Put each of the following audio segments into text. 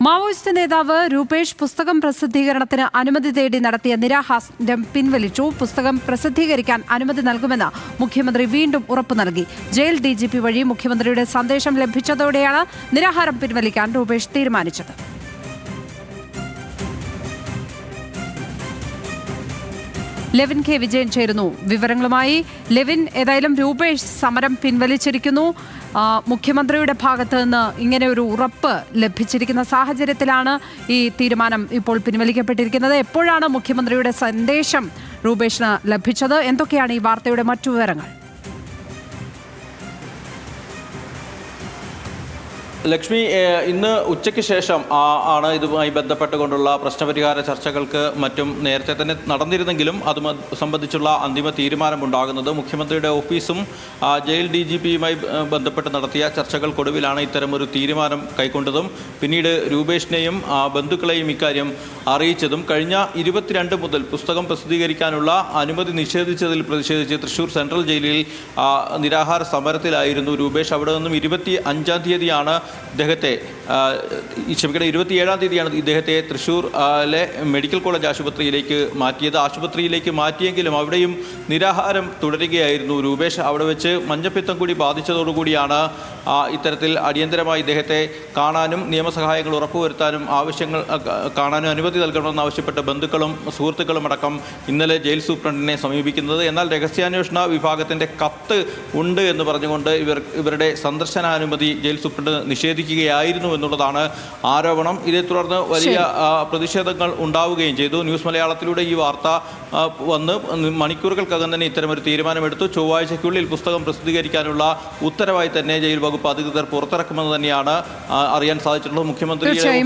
Maoist നേതാവ് രൂപേഷ് പുസ്തകം പ്രസിദ്ധീകരണത്തിന് അനുമതി തേടി നടത്തിയ നിരാഹാരം പിൻവലിച്ചു. പുസ്തകം പ്രസിദ്ധീകരിക്കാൻ അനുമതി നൽകുമെന്ന് മുഖ്യമന്ത്രി വീണ്ടും ഉറപ്പു നൽകി. ജയിൽ DGP വഴി മുഖ്യമന്ത്രിയുടെ സന്ദേശം ലഭിച്ചതോടെയാണ് നിരാഹാരം പിൻവലിക്കാൻ രൂപേഷ് തീരുമാനിച്ചത്. Levin K. വിജയൻ ചേരുന്നു വിവരങ്ങളുമായി. ലെവിൻ, ഏതായാലും രൂപേഷ് സമരം പിൻവലിച്ചിരിക്കുന്നു. മുഖ്യമന്ത്രിയുടെ ഭാഗത്ത് നിന്ന് ഇങ്ങനെ ഒരു ഉറപ്പ് ലഭിച്ചിരിക്കുന്ന സാഹചര്യത്തിലാണ് ഈ തീരുമാനം ഇപ്പോൾ പിൻവലിക്കപ്പെട്ടിരിക്കുന്നത്. എപ്പോഴാണ് മുഖ്യമന്ത്രിയുടെ സന്ദേശം രൂപേഷിന് ലഭിച്ചത്? എന്തൊക്കെയാണ് ഈ വാർത്തയുടെ മറ്റു വിവരങ്ങൾ? ലക്ഷ്മി, ഇന്ന് ഉച്ചയ്ക്ക് ശേഷം ആണ് ഇതുമായി ബന്ധപ്പെട്ടുകൊണ്ടുള്ള പ്രശ്നപരിഹാര ചർച്ചകൾക്ക് മറ്റും നേരത്തെ തന്നെ നടന്നിരുന്നെങ്കിലും അത് സംബന്ധിച്ചുള്ള അന്തിമ തീരുമാനമുണ്ടാകുന്നത്. മുഖ്യമന്ത്രിയുടെ ഓഫീസും ജയിൽ DGPയുമായി ബന്ധപ്പെട്ട് നടത്തിയ ചർച്ചകൾക്കൊടുവിലാണ് ഇത്തരമൊരു തീരുമാനം കൈക്കൊണ്ടതും പിന്നീട് രൂപേഷിനെയും ബന്ധുക്കളെയും ഇക്കാര്യം അറിയിച്ചതും. കഴിഞ്ഞ 22 മുതൽ പുസ്തകം പ്രസിദ്ധീകരിക്കാനുള്ള അനുമതി നിഷേധിച്ചതിൽ പ്രതിഷേധിച്ച് തൃശ്ശൂർ സെൻട്രൽ ജയിലിൽ നിരാഹാര സമരത്തിലായിരുന്നു രൂപേഷ്. അവിടെ നിന്നും 25-ാം തീയതിയാണ് ഇദ്ദേഹത്തെ 27-ാം തീയതിയാണ് ഇദ്ദേഹത്തെ തൃശ്ശൂരിലെ മെഡിക്കൽ കോളേജ് ആശുപത്രിയിലേക്ക് മാറ്റിയത്. ആശുപത്രിയിലേക്ക് മാറ്റിയെങ്കിലും അവിടെയും നിരാഹാരം തുടരുകയായിരുന്നു രൂപേഷ്. അവിടെ വെച്ച് മഞ്ഞപ്പിത്തം കൂടി ബാധിച്ചതോടുകൂടിയാണ് ഇത്തരത്തിൽ അടിയന്തരമായി ഇദ്ദേഹത്തെ കാണാനും നിയമസഹായങ്ങൾ ഉറപ്പുവരുത്താനും കാണാനും അനുമതി നൽകണമെന്നാവശ്യപ്പെട്ട ബന്ധുക്കളും സുഹൃത്തുക്കളും അടക്കം ഇന്നലെ ജയിൽ സൂപ്രണ്ടിനെ സമീപിക്കുന്നത്. എന്നാൽ രഹസ്യാന്വേഷണ വിഭാഗത്തിൻ്റെ കത്ത് ഉണ്ട് എന്ന് പറഞ്ഞുകൊണ്ട് ഇവരുടെ സന്ദർശനാനുമതി ജയിൽ സൂപ്രണ്ട് നിഷേധിക്കുകയായിരുന്നു എന്നുള്ളതാണ് ആരോപണം. ഇതേ തുടർന്ന് വലിയ പ്രതിഷേധങ്ങൾ ഉണ്ടാവുകയും ചെയ്തു. ന്യൂസ് മലയാളത്തിലൂടെ ഈ വാർത്ത വന്ന് മണിക്കൂറുകൾക്കകം തന്നെ ഇത്തരമൊരു തീരുമാനമെടുത്തു. ചൊവ്വാഴ്ചയ്ക്കുള്ളിൽ പുസ്തകം പ്രസിദ്ധീകരിക്കാനുള്ള ഉത്തരവായി തന്നെ ജയിൽ വകുപ്പ് അധികൃതർ പുറത്തിറക്കുമെന്ന് തന്നെയാണ് അറിയാൻ സാധിച്ചിട്ടുള്ളത്.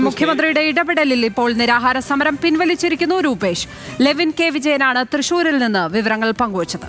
മുഖ്യമന്ത്രിയുടെ ഇടപെടലിൽ ഇപ്പോൾ നിരാഹാര സമരം പിൻവലിച്ചിരിക്കുന്നു രൂപേഷ്. Levin K. വിജയനാണ് തൃശൂരിൽ നിന്ന് വിവരങ്ങൾ പങ്കുവച്ചത്.